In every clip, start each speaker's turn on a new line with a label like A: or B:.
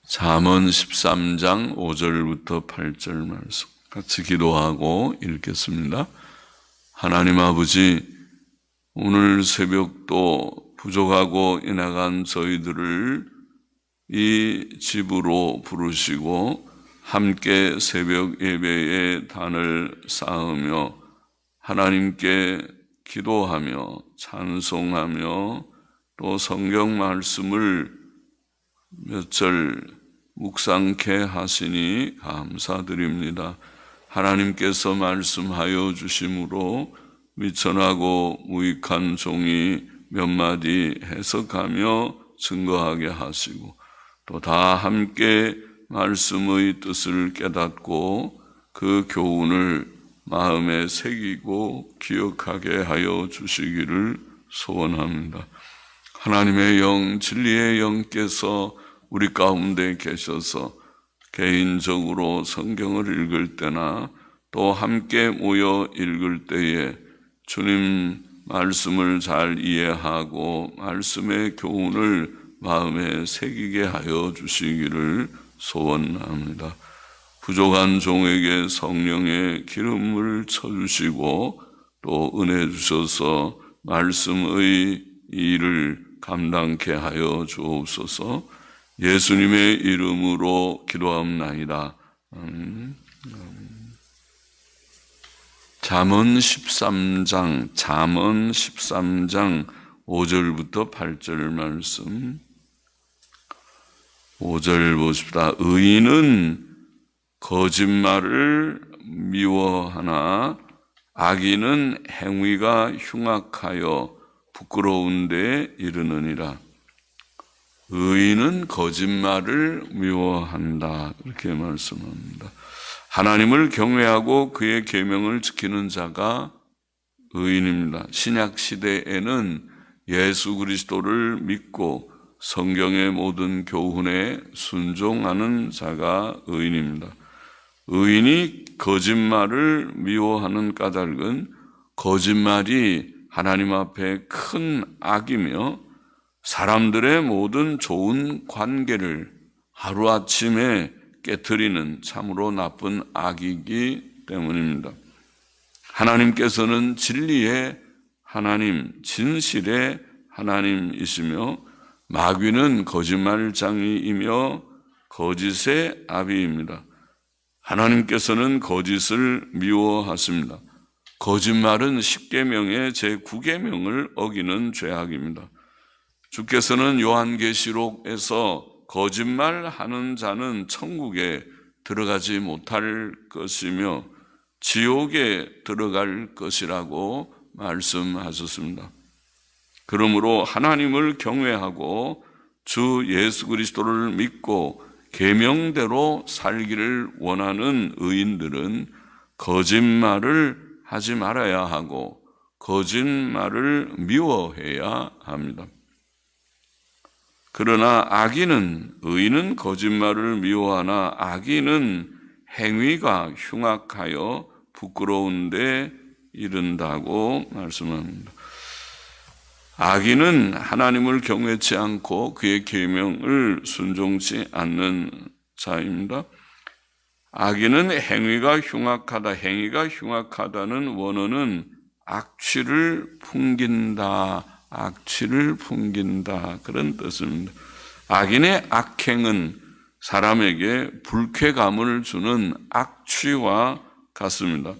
A: 잠언 13장 5절부터 8절 말씀 같이 기도하고 읽겠습니다. 하나님 아버지, 오늘 새벽도 부족하고 인악한 저희들을 이 집으로 부르시고 함께 새벽 예배의 단을 쌓으며 하나님께 기도하며 찬송하며 또 성경 말씀을 몇 절 묵상케 하시니 감사드립니다. 하나님께서 말씀하여 주심으로 미천하고 무익한 종이 몇 마디 해석하며 증거하게 하시고 또 다 함께 말씀의 뜻을 깨닫고 그 교훈을 마음에 새기고 기억하게 하여 주시기를 소원합니다. 하나님의 영, 진리의 영께서 우리 가운데 계셔서 개인적으로 성경을 읽을 때나 또 함께 모여 읽을 때에 주님 말씀을 잘 이해하고 말씀의 교훈을 마음에 새기게 하여 주시기를 소원합니다. 부족한 종에게 성령의 기름을 쳐주시고 또 은혜 주셔서 말씀의 일을 감당케 하여 주옵소서. 예수님의 이름으로 기도합나이다. 잠언 13장 5절부터 8절 말씀. 5절 보십시다. 의인은 거짓말을 미워하나 악인은 행위가 흉악하여 부끄러운 데 이르느니라. 의인은 거짓말을 미워한다. 이렇게 말씀합니다. 하나님을 경외하고 그의 계명을 지키는 자가 의인입니다. 신약 시대에는 예수 그리스도를 믿고 성경의 모든 교훈에 순종하는 자가 의인입니다. 의인이 거짓말을 미워하는 까닭은 거짓말이 하나님 앞에 큰 악이며 사람들의 모든 좋은 관계를 하루아침에 깨트리는 참으로 나쁜 악이기 때문입니다. 하나님께서는 진리의 하나님, 진실의 하나님이시며 마귀는 거짓말장이이며 거짓의 아비입니다. 하나님께서는 거짓을 미워하십니다. 거짓말은 10계명의 제9계명을 어기는 죄악입니다. 주께서는 요한계시록에서 거짓말하는 자는 천국에 들어가지 못할 것이며 지옥에 들어갈 것이라고 말씀하셨습니다. 그러므로 하나님을 경외하고 주 예수 그리스도를 믿고 계명대로 살기를 원하는 의인들은 거짓말을 하지 말아야 하고 거짓말을 미워해야 합니다. 그러나 악인은, 의인은 거짓말을 미워하나 악인은 행위가 흉악하여 부끄러운 데 이른다고 말씀합니다. 악인은 하나님을 경외치 않고 그의 계명을 순종치 않는 자입니다. 악인은 행위가 흉악하다. 행위가 흉악하다는 원어는 악취를 풍긴다. 악취를 풍긴다. 그런 뜻입니다. 악인의 악행은 사람에게 불쾌감을 주는 악취와 같습니다.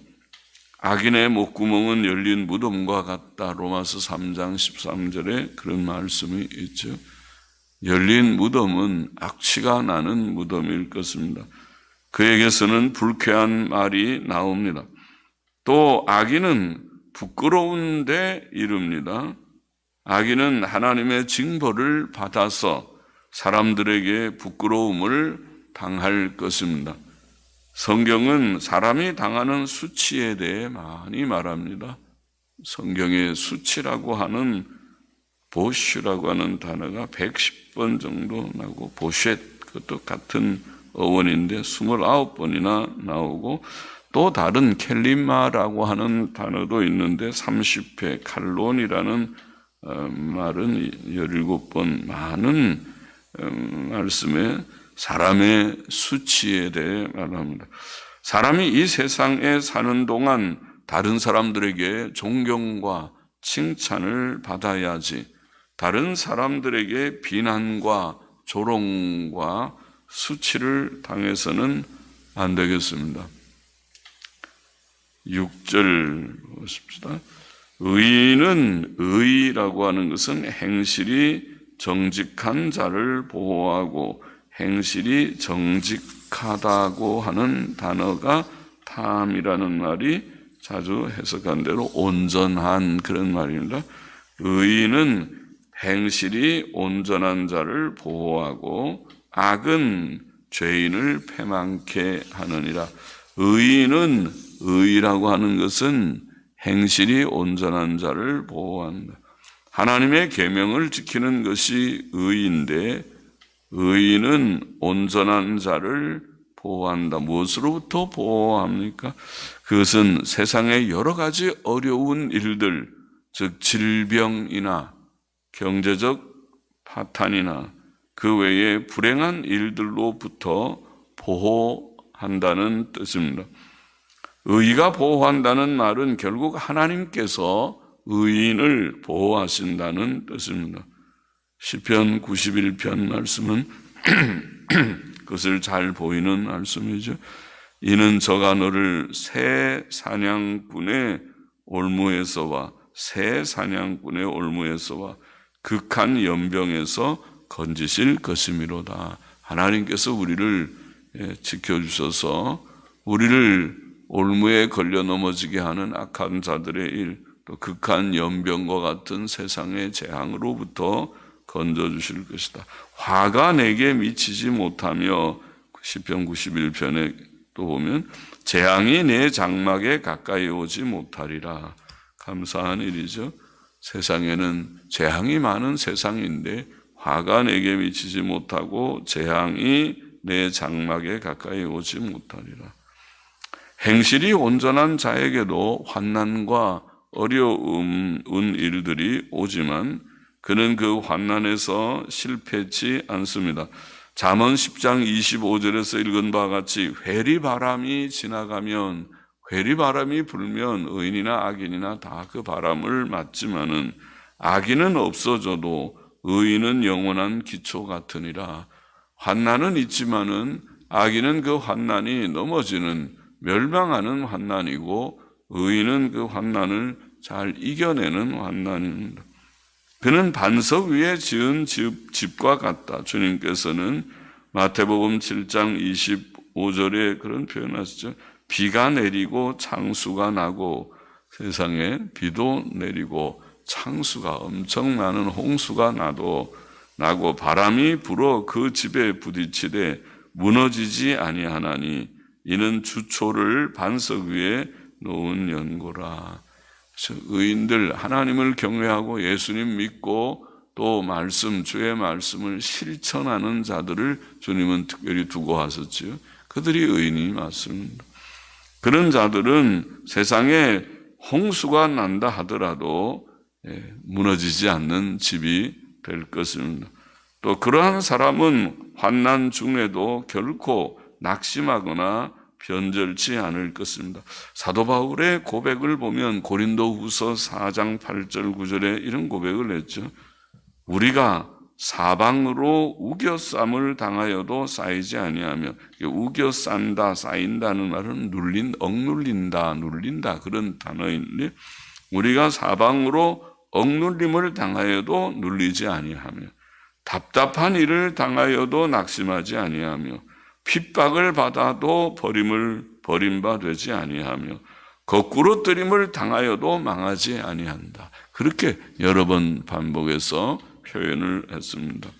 A: 악인의 목구멍은 열린 무덤과 같다. 로마서 3장 13절에 그런 말씀이 있죠. 열린 무덤은 악취가 나는 무덤일 것입니다. 그에게서는 불쾌한 말이 나옵니다. 또 악인은 부끄러운 데 이릅니다. 악인은 하나님의 징벌을 받아서 사람들에게 부끄러움을 당할 것입니다. 성경은 사람이 당하는 수치에 대해 많이 말합니다. 성경의 수치라고 하는 보슈라고 하는 단어가 110번 정도 나오고 보쉣 그것도 같은 어원인데 29번이나 나오고 또 다른 켈리마라고 하는 단어도 있는데 30회 칼론이라는 말은 17번 많은 말씀에 사람의 수치에 대해 말합니다. 사람이 이 세상에 사는 동안 다른 사람들에게 존경과 칭찬을 받아야지 다른 사람들에게 비난과 조롱과 수치를 당해서는 안 되겠습니다. 6절 보십시다. 의라고 하는 것은 행실이 정직한 자를 보호하고 행실이 정직하다고 하는 단어가 탐이라는 말이 자주 해석한 대로 온전한 그런 말입니다. 의인은 행실이 온전한 자를 보호하고 악은 죄인을 패망케 하느니라. 의인은 의라고 하는 것은 행실이 온전한 자를 보호한다. 하나님의 계명을 지키는 것이 의인데 의인은 온전한 자를 보호한다. 무엇으로부터 보호합니까? 그것은 세상의 여러 가지 어려운 일들, 즉 질병이나 경제적 파탄이나 그 외에 불행한 일들로부터 보호한다는 뜻입니다. 의가 보호한다는 말은 결국 하나님께서 의인을 보호하신다는 뜻입니다. 시편 91편 말씀은 그것을 잘 보이는 말씀이죠. 이는 저가 너를 새 사냥꾼의 올무에서와 극한 연병에서 건지실 것이미로다. 하나님께서 우리를 지켜주셔서 우리를 올무에 걸려 넘어지게 하는 악한 자들의 일, 또 극한 연병과 같은 세상의 재앙으로부터 건져주실 것이다. 화가 내게 미치지 못하며 시편 91편에 또 보면 재앙이 내 장막에 가까이 오지 못하리라. 감사한 일이죠. 세상에는 재앙이 많은 세상인데 화가 내게 미치지 못하고 재앙이 내 장막에 가까이 오지 못하리라. 행실이 온전한 자에게도 환난과 어려운 일들이 오지만 그는 그 환난에서 실패치 않습니다. 잠언 10장 25절에서 읽은 바와 같이 회리바람이 지나가면 회리바람이 불면 의인이나 악인이나 다 그 바람을 맞지만은 악인은 없어져도 의인은 영원한 기초 같으니라. 환난은 있지만은 악인은 그 환난이 넘어지는 멸망하는 환난이고 의인은 그 환난을 잘 이겨내는 환난입니다. 그는 반석 위에 지은 집과 같다. 주님께서는 마태복음 7장 25절에 그런 표현하시죠. 비가 내리고 창수가 나고 세상에 비도 내리고 창수가 엄청나는 홍수가 나고 바람이 불어 그 집에 부딪히되 무너지지 아니하나니 이는 주초를 반석 위에 놓은 연고라. 의인들 하나님을 경외하고 예수님 믿고 또 주의 말씀을 실천하는 자들을 주님은 특별히 두고 하셨지요. 그들이 의인이 맞습니다. 그런 자들은 세상에 홍수가 난다 하더라도 무너지지 않는 집이 될 것입니다. 또 그러한 사람은 환난 중에도 결코 낙심하거나 변절치 않을 것입니다. 사도 바울의 고백을 보면 고린도후서 4장 8절 9절에 이런 고백을 했죠. 우리가 사방으로 우겨쌈을 당하여도 쌓이지 아니하며, 우겨싼다, 쌓인다는 말은 눌린다 그런 단어인데, 우리가 사방으로 억눌림을 당하여도 눌리지 아니하며, 답답한 일을 당하여도 낙심하지 아니하며, 핍박을 받아도 버림바 되지 아니하며, 거꾸로 뜨림을 당하여도 망하지 아니한다. 그렇게 여러 번 반복해서 표현을 했습니다.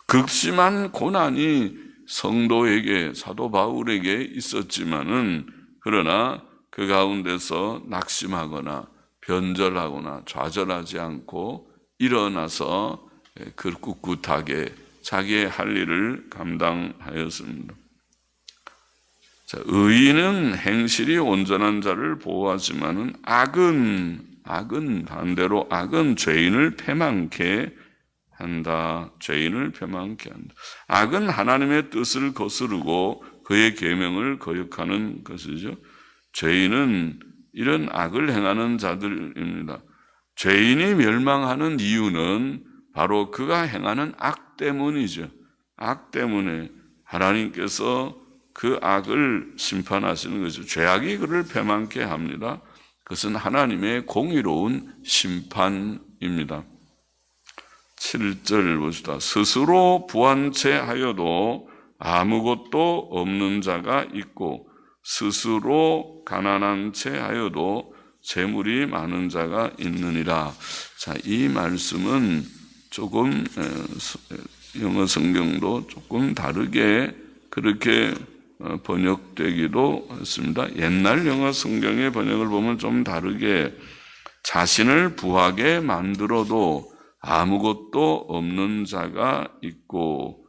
A: 극심한 고난이 성도에게, 사도 바울에게 있었지만은, 그러나 그 가운데서 낙심하거나 변절하거나 좌절하지 않고 일어나서 꿋꿋하게 자기의 할 일을 감당하였습니다. 자, 의인은 행실이 온전한 자를 보호하지만은 악은 반대로 악은 죄인을 패망케 한다. 죄인을 패망케 한다. 악은 하나님의 뜻을 거스르고 그의 계명을 거역하는 것이죠. 죄인은 이런 악을 행하는 자들입니다. 죄인이 멸망하는 이유는 바로 그가 행하는 악 때문이죠. 악 때문에 하나님께서 그 악을 심판하시는 거죠. 죄악이 그를 패망케 합니다. 그것은 하나님의 공의로운 심판입니다. 7절 봅시다. 스스로 부한 채 하여도 아무것도 없는 자가 있고 스스로 가난한 채 하여도 재물이 많은 자가 있느니라. 자, 이 말씀은 조금 영어 성경도 조금 다르게 그렇게 번역되기도 했습니다. 옛날 영어 성경의 번역을 보면 좀 다르게 자신을 부하게 만들어도 아무것도 없는 자가 있고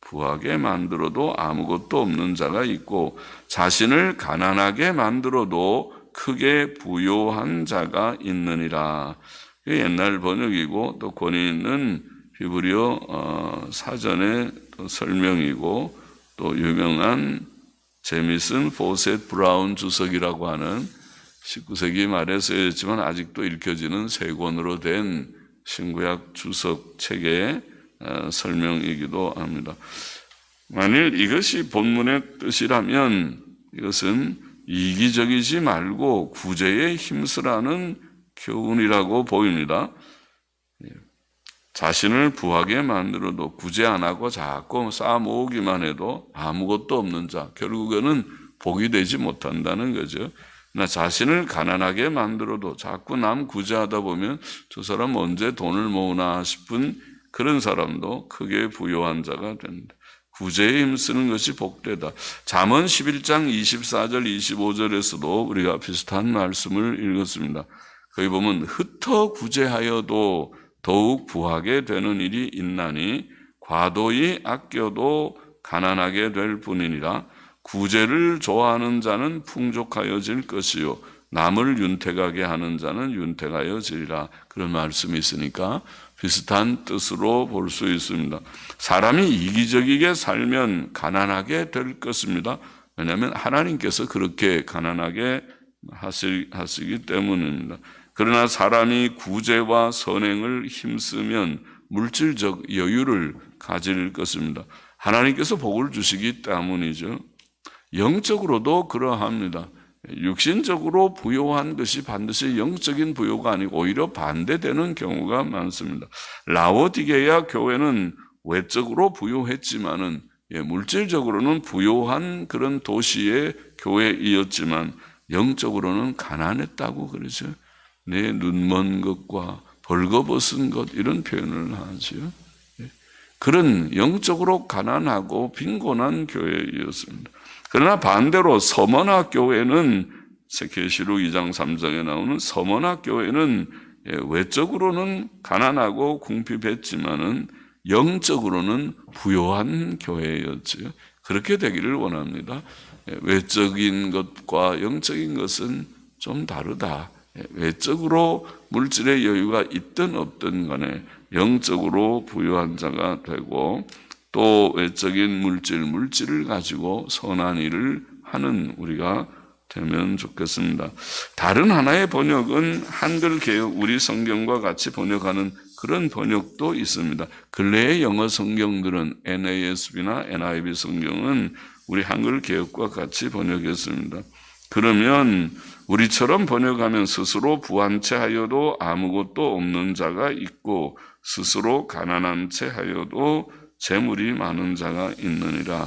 A: 부하게 만들어도 아무것도 없는 자가 있고 자신을 가난하게 만들어도 크게 부요한 자가 있느니라. 옛날 번역이고 또 권위 있는 히브리어 사전의 설명이고 또 유명한 제미슨 포셋 브라운 주석이라고 하는 19세기 말에 쓰였지만 아직도 읽혀지는 세 권으로 된 신구약 주석 책의 설명이기도 합니다. 만일 이것이 본문의 뜻이라면 이것은 이기적이지 말고 구제에 힘쓰라는 교훈이라고 보입니다. 자신을 부하게 만들어도 구제 안 하고 자꾸 쌓아 모으기만 해도 아무것도 없는 자, 결국에는 복이 되지 못한다는 거죠. 나 자신을 가난하게 만들어도 자꾸 남 구제하다 보면 저 사람 언제 돈을 모으나 싶은 그런 사람도 크게 부요한 자가 된다. 구제에 힘쓰는 것이 복되다. 잠언 11장 24절 25절에서도 우리가 비슷한 말씀을 읽었습니다. 거기 보면 흩어 구제하여도 더욱 부하게 되는 일이 있나니 과도히 아껴도 가난하게 될 뿐이니라. 구제를 좋아하는 자는 풍족하여질 것이요 남을 윤택하게 하는 자는 윤택하여지리라. 그런 말씀이 있으니까 비슷한 뜻으로 볼 수 있습니다. 사람이 이기적이게 살면 가난하게 될 것입니다. 왜냐하면 하나님께서 그렇게 가난하게 하시기 때문입니다. 그러나 사람이 구제와 선행을 힘쓰면 물질적 여유를 가질 것입니다. 하나님께서 복을 주시기 때문이죠. 영적으로도 그러합니다. 육신적으로 부요한 것이 반드시 영적인 부요가 아니고 오히려 반대되는 경우가 많습니다. 라오디게야 교회는 외적으로 부요했지만은 물질적으로는 부요한 그런 도시의 교회이었지만 영적으로는 가난했다고 그러죠. 내 눈먼 것과 벌거벗은 것 이런 표현을 하죠. 그런 영적으로 가난하고 빈곤한 교회였습니다. 그러나 반대로 서머나 교회는 계시록 2장 3장에 나오는 서머나 교회는 외적으로는 가난하고 궁핍했지만은 영적으로는 부요한 교회였죠. 그렇게 되기를 원합니다. 외적인 것과 영적인 것은 좀 다르다. 외적으로 물질의 여유가 있든 없든 간에 영적으로 부유한 자가 되고 또 외적인 물질을 가지고 선한 일을 하는 우리가 되면 좋겠습니다. 다른 하나의 번역은 한글 개역 우리 성경과 같이 번역하는 그런 번역도 있습니다. 근래의 영어 성경들은 NASB나 NIV 성경은 우리 한글 개역과 같이 번역했습니다. 그러면 우리처럼 번역하면 스스로 부한 채 하여도 아무것도 없는 자가 있고 스스로 가난한 채 하여도 재물이 많은 자가 있느니라.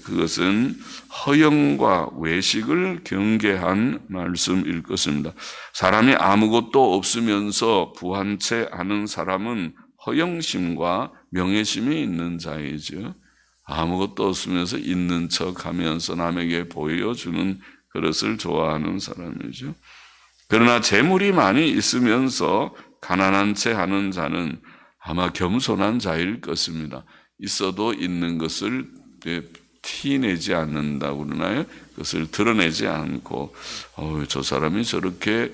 A: 그것은 허영과 외식을 경계한 말씀일 것입니다. 사람이 아무것도 없으면서 부한 채 하는 사람은 허영심과 명예심이 있는 자이죠. 아무것도 없으면서 있는 척하면서 남에게 보여주는 그것을 좋아하는 사람이죠. 그러나 재물이 많이 있으면서 가난한 채 하는 자는 아마 겸손한 자일 것입니다. 있어도 있는 것을 티내지 않는다고 그러나요? 그것을 드러내지 않고 저 사람이 저렇게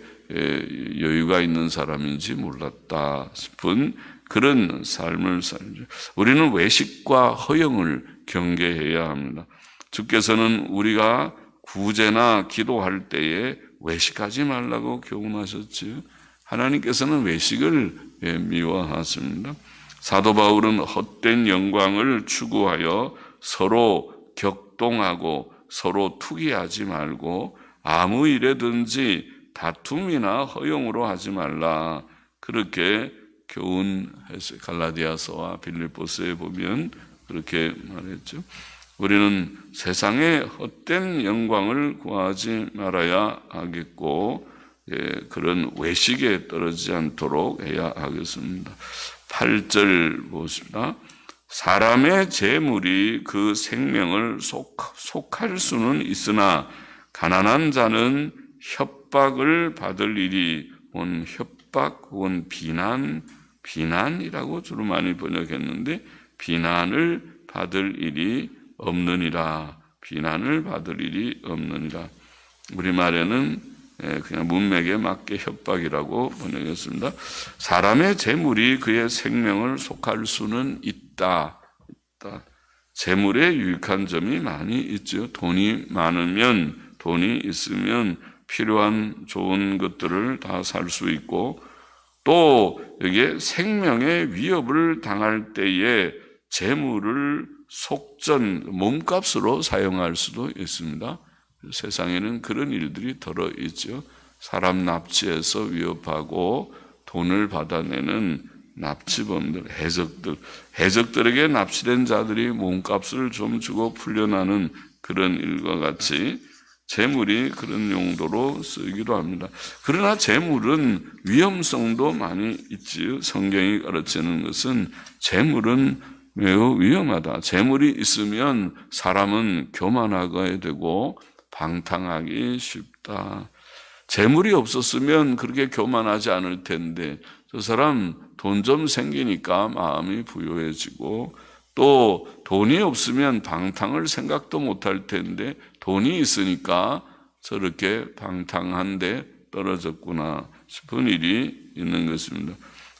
A: 여유가 있는 사람인지 몰랐다 싶은 그런 삶을 살죠. 우리는 외식과 허영을 경계해야 합니다. 주께서는 우리가 구제나 기도할 때에 외식하지 말라고 교훈하셨지요. 하나님께서는 외식을 미워하십니다. 사도 바울은 헛된 영광을 추구하여 서로 격동하고 서로 투기하지 말고 아무 일에든지 다툼이나 허용으로 하지 말라, 그렇게 교훈했어요. 갈라디아서와 빌립보서에 보면 그렇게 말했죠. 우리는 세상의 헛된 영광을 구하지 말아야 하겠고, 그런 외식에 떨어지지 않도록 해야 하겠습니다. 8절 보십니다. 사람의 재물이 그 생명을 속할 수는 있으나 가난한 자는 협박을 받을 일이, 협박 혹은 비난이라고 주로 많이 번역했는데, 비난을 받을 일이 없느니라. 비난을 받을 일이 없느니라. 우리말에는 그냥 문맥에 맞게 협박이라고 번역했습니다. 사람의 재물이 그의 생명을 속할 수는 있다. 재물에 유익한 점이 많이 있죠. 돈이 많으면, 돈이 있으면 필요한 좋은 것들을 다 살 수 있고, 또 여기에 생명의 위협을 당할 때에 재물을 속전, 몸값으로 사용할 수도 있습니다. 세상에는 그런 일들이 덜어 있죠. 사람 납치해서 위협하고 돈을 받아내는 납치범들, 해적들에게 납치된 자들이 몸값을 좀 주고 풀려나는 그런 일과 같이 재물이 그런 용도로 쓰이기도 합니다. 그러나 재물은 위험성도 많이 있지요. 성경이 가르치는 것은 재물은 매우 위험하다. 재물이 있으면 사람은 교만하게 되고 방탕하기 쉽다. 재물이 없었으면 그렇게 교만하지 않을 텐데, 저 사람 돈 좀 생기니까 마음이 부유해지고, 또 돈이 없으면 방탕을 생각도 못할 텐데 돈이 있으니까 저렇게 방탕한데 떨어졌구나 싶은 일이 있는 것입니다.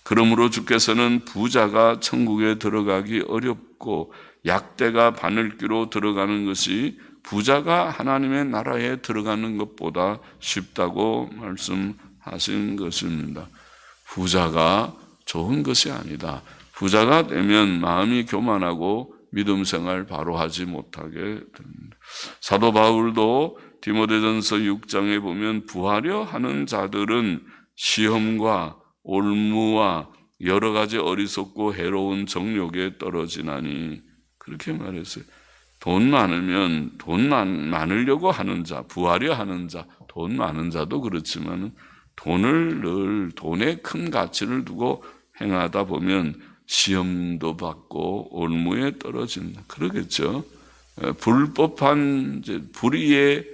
A: 그러므로 주께서는 부자가 천국에 들어가기 어렵고 약대가 바늘귀로 들어가는 것이 부자가 하나님의 나라에 들어가는 것보다 쉽다고 말씀하신 것입니다. 부자가 좋은 것이 아니다. 부자가 되면 마음이 교만하고 믿음 생활 바로 하지 못하게 됩니다. 사도 바울도 디모데전서 6장에 보면 부하려 하는 자들은 시험과 올무와 여러 가지 어리석고 해로운 정욕에 떨어지나니, 그렇게 말했어요. 돈 많으면 많으려고 하는 자, 부하려 하는 자, 돈 많은 자도 그렇지만 돈을 늘 돈에 큰 가치를 두고 행하다 보면 시험도 받고 올무에 떨어진다. 그러겠죠. 불법한 불의의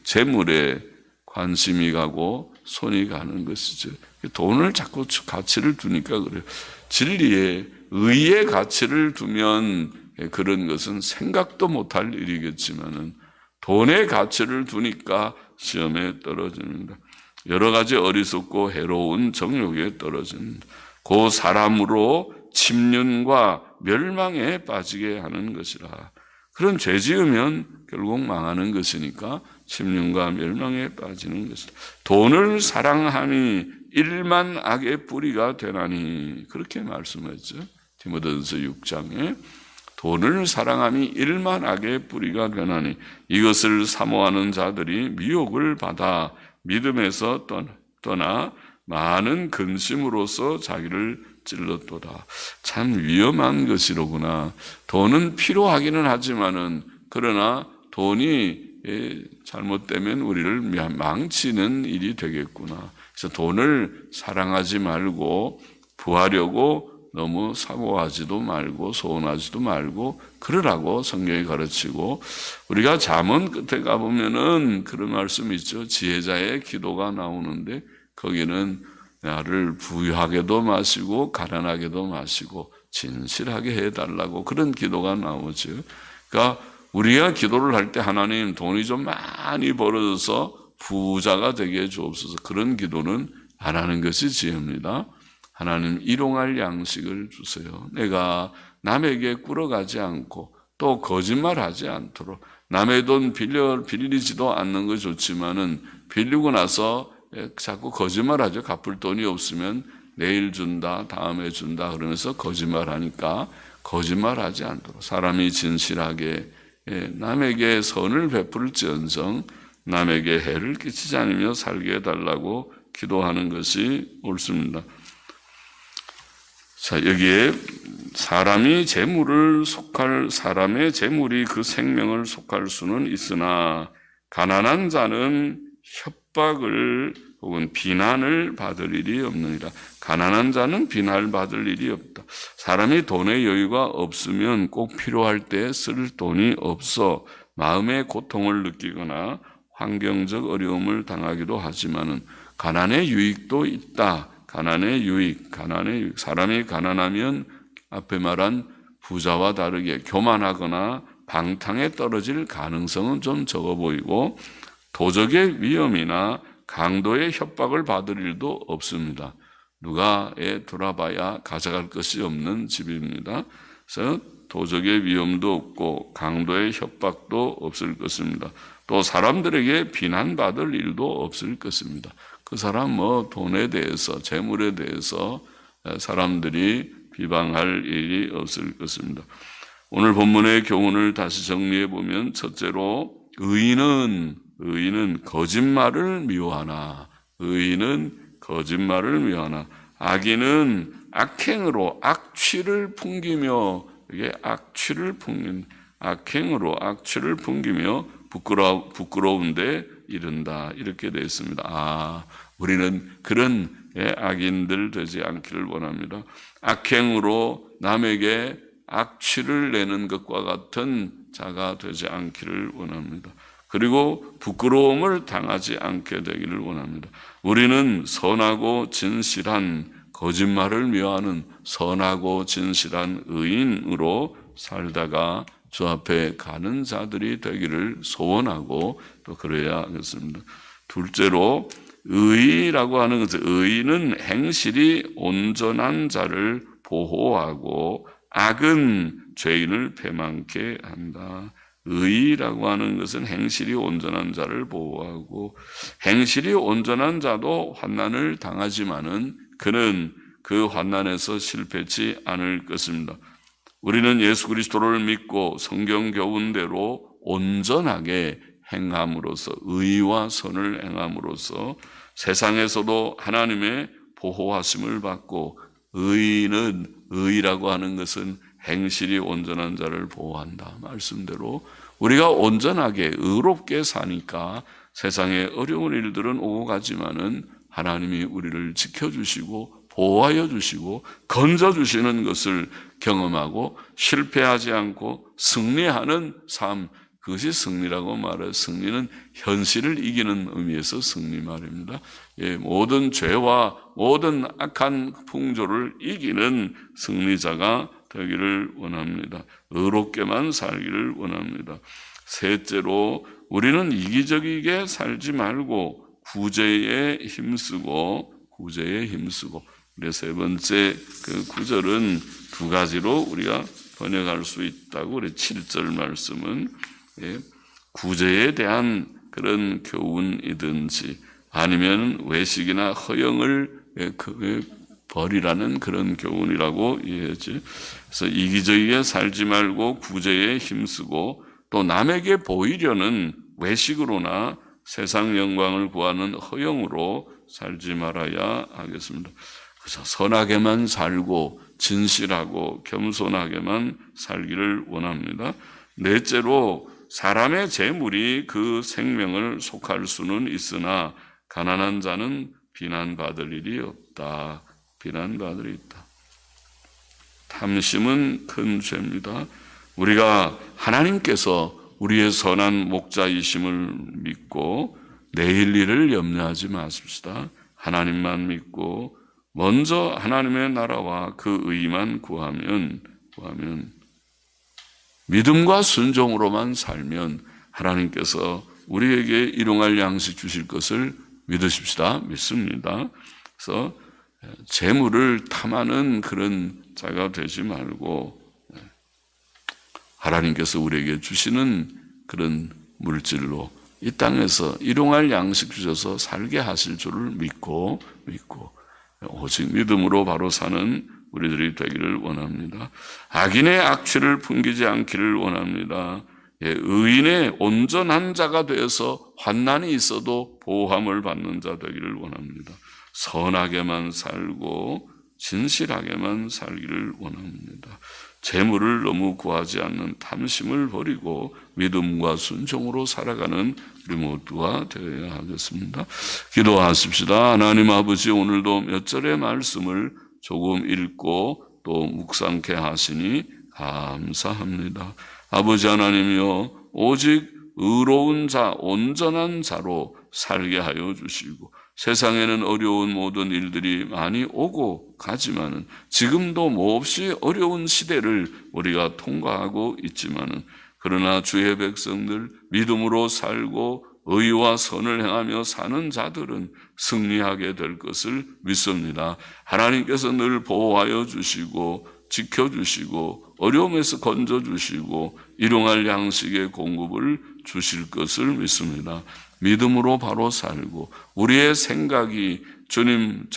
A: 재물에 관심이 가고 손이 가는 것이죠. 돈을 자꾸 가치를 두니까 그래요. 진리에, 의의 가치를 두면 그런 것은 생각도 못할 일이겠지만은 돈의 가치를 두니까 시험에 떨어집니다. 여러 가지 어리석고 해로운 정욕에 떨어집니다. 그 사람으로 침륜과 멸망에 빠지게 하는 것이라. 그런 죄 지으면 결국 망하는 것이니까 침륜과 멸망에 빠지는 것이다. 돈을 사랑함이 일만 악의 뿌리가 되나니, 그렇게 말씀했죠. 디모데전서 6장에 돈을 사랑함이 일만 악의 뿌리가 되나니 이것을 사모하는 자들이 미혹을 받아 믿음에서 떠나 많은 근심으로서 자기를 찔렀도다. 참 위험한 것이로구나. 돈은 필요하기는 하지만은, 그러나 돈이 잘못되면 우리를 망치는 일이 되겠구나. 그래서 돈을 사랑하지 말고 부하려고 너무 사모하지도 말고 소원하지도 말고 그러라고 성경이 가르치고, 우리가 잠언 끝에 가보면은 그런 말씀이 있죠. 지혜자의 기도가 나오는데 거기는 나를 부유하게도 마시고 가난하게도 마시고 진실하게 해달라고 그런 기도가 나오죠. 그러니까 우리가 기도를 할 때 하나님 돈이 좀 많이 벌어져서 부자가 되게 해 주옵소서, 그런 기도는 안 하는 것이 지혜입니다. 하나님 일용할 양식을 주세요. 내가 남에게 꿇어가지 않고 또 거짓말하지 않도록 남의 돈 빌리지도 않는 거 좋지만은 빌리고 나서 자꾸 거짓말하죠. 갚을 돈이 없으면 내일 준다, 다음에 준다 그러면서 거짓말하니까 거짓말하지 않도록 사람이 진실하게 남에게 선을 베풀지언정 남에게 해를 끼치지 않으며 살게 해달라고 기도하는 것이 옳습니다. 자, 여기에 사람의 재물이 그 생명을 속할 수는 있으나 가난한 자는 협박을 혹은 비난을 받을 일이 없느니라. 가난한 자는 비난을 받을 일이 없다. 사람이 돈의 여유가 없으면 꼭 필요할 때 쓸 돈이 없어 마음의 고통을 느끼거나 환경적 어려움을 당하기도 하지만은 가난의 유익도 있다. 가난의 유익. 사람이 가난하면 앞에 말한 부자와 다르게 교만하거나 방탕에 떨어질 가능성은 좀 적어 보이고 도적의 위험이나 강도의 협박을 받을 일도 없습니다. 누가 돌아봐야 가져갈 것이 없는 집입니다. 그래서 도적의 위험도 없고 강도의 협박도 없을 것입니다. 또 사람들에게 비난받을 일도 없을 것입니다. 그 사람 돈에 대해서 재물에 대해서 사람들이 비방할 일이 없을 것입니다. 오늘 본문의 교훈을 다시 정리해 보면 첫째로 의인은 거짓말을 미워하나 악인은 악행으로 악취를 풍기며 이게 악취를 풍기며 부끄러운데 이른다 이렇게 되어 있습니다. 우리는 그런 악인들 되지 않기를 원합니다. 악행으로 남에게 악취를 내는 것과 같은 자가 되지 않기를 원합니다. 그리고 부끄러움을 당하지 않게 되기를 원합니다. 우리는 선하고 진실한 거짓말을 미워하는 선하고 진실한 의인으로 살다가 주 앞에 가는 자들이 되기를 소원하고 또 그래야 하겠습니다. 둘째로 의라고 하는 것은 의인은 행실이 온전한 자를 보호하고 악은 죄인을 패망케 한다. 의라고 하는 것은 행실이 온전한 자를 보호하고 행실이 온전한 자도 환난을 당하지만은 그는 그 환난에서 실패치 않을 것입니다. 우리는 예수 그리스도를 믿고 성경 교훈대로 온전하게 행함으로써 의와 선을 행함으로써 세상에서도 하나님의 보호하심을 받고 의라고 하는 것은 행실이 온전한 자를 보호한다. 말씀대로 우리가 온전하게 의롭게 사니까 세상에 어려운 일들은 오고 가지만은 하나님이 우리를 지켜주시고 보호하여 주시고 건져주시는 것을 경험하고 실패하지 않고 승리하는 삶, 그것이 승리라고 말해요. 승리는 현실을 이기는 의미에서 승리 말입니다. 모든 죄와 모든 악한 풍조를 이기는 승리자가 되기를 원합니다. 의롭게만 살기를 원합니다. 셋째로 우리는 이기적이게 살지 말고 구제에 힘쓰고 우리 세 번째 그 구절은 두 가지로 우리가 번역할 수 있다고 우리 7절 말씀은 구제에 대한 그런 교훈이든지 아니면 외식이나 허영을 버리라는 그런 교훈이라고 이해하지. 그래서 이기적이게 살지 말고 구제에 힘쓰고 또 남에게 보이려는 외식으로나 세상 영광을 구하는 허영으로 살지 말아야 하겠습니다. 그래서 선하게만 살고 진실하고 겸손하게만 살기를 원합니다. 넷째로 사람의 재물이 그 생명을 속할 수는 있으나 가난한 자는 비난받을 일이 없다. 비난받을 일이 있다. 탐심은 큰 죄입니다. 우리가 하나님께서 우리의 선한 목자이심을 믿고 내일 일을 염려하지 마십시다. 하나님만 믿고 먼저 하나님의 나라와 그 의만 구하면 믿음과 순종으로만 살면 하나님께서 우리에게 일용할 양식 주실 것을 믿으십시다. 믿습니다. 그래서 재물을 탐하는 그런 자가 되지 말고 하나님께서 우리에게 주시는 그런 물질로 이 땅에서 일용할 양식 주셔서 살게 하실 줄을 믿고 오직 믿음으로 바로 사는 우리들이 되기를 원합니다. 악인의 악취를 풍기지 않기를 원합니다. 의인의 온전한 자가 되어서 환난이 있어도 보호함을 받는 자 되기를 원합니다. 선하게만 살고 진실하게만 살기를 원합니다. 재물을 너무 구하지 않는 탐심을 버리고 믿음과 순종으로 살아가는 우리 모두가 되어야 하겠습니다. 기도하십시다. 하나님 아버지, 오늘도 몇 절의 말씀을 조금 읽고 또 묵상케 하시니 감사합니다. 아버지 하나님이여, 오직 의로운 자, 온전한 자로 살게 하여 주시고, 세상에는 어려운 모든 일들이 많이 오고 가지만은 지금도 몹시 어려운 시대를 우리가 통과하고 있지만은 그러나 주의 백성들 믿음으로 살고 의와 선을 행하며 사는 자들은 승리하게 될 것을 믿습니다. 하나님께서 늘 보호하여 주시고 지켜주시고 어려움에서 건져주시고 일용할 양식의 공급을 주실 것을 믿습니다. 믿음으로 바로 살고 우리의 생각이 주님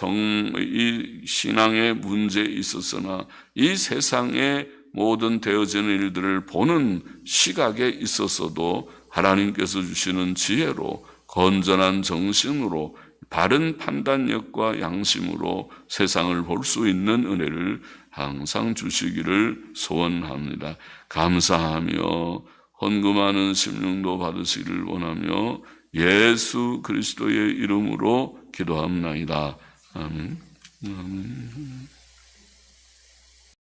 A: 이 신앙의 문제에 있었으나 이 세상의 모든 되어지는 일들을 보는 시각에 있어서도 하나님께서 주시는 지혜로 건전한 정신으로 바른 판단력과 양심으로 세상을 볼 수 있는 은혜를 항상 주시기를 소원합니다. 감사하며 헌금하는 심령도 받으시기를 원하며 예수 그리스도의 이름으로 기도합나이다. 아멘.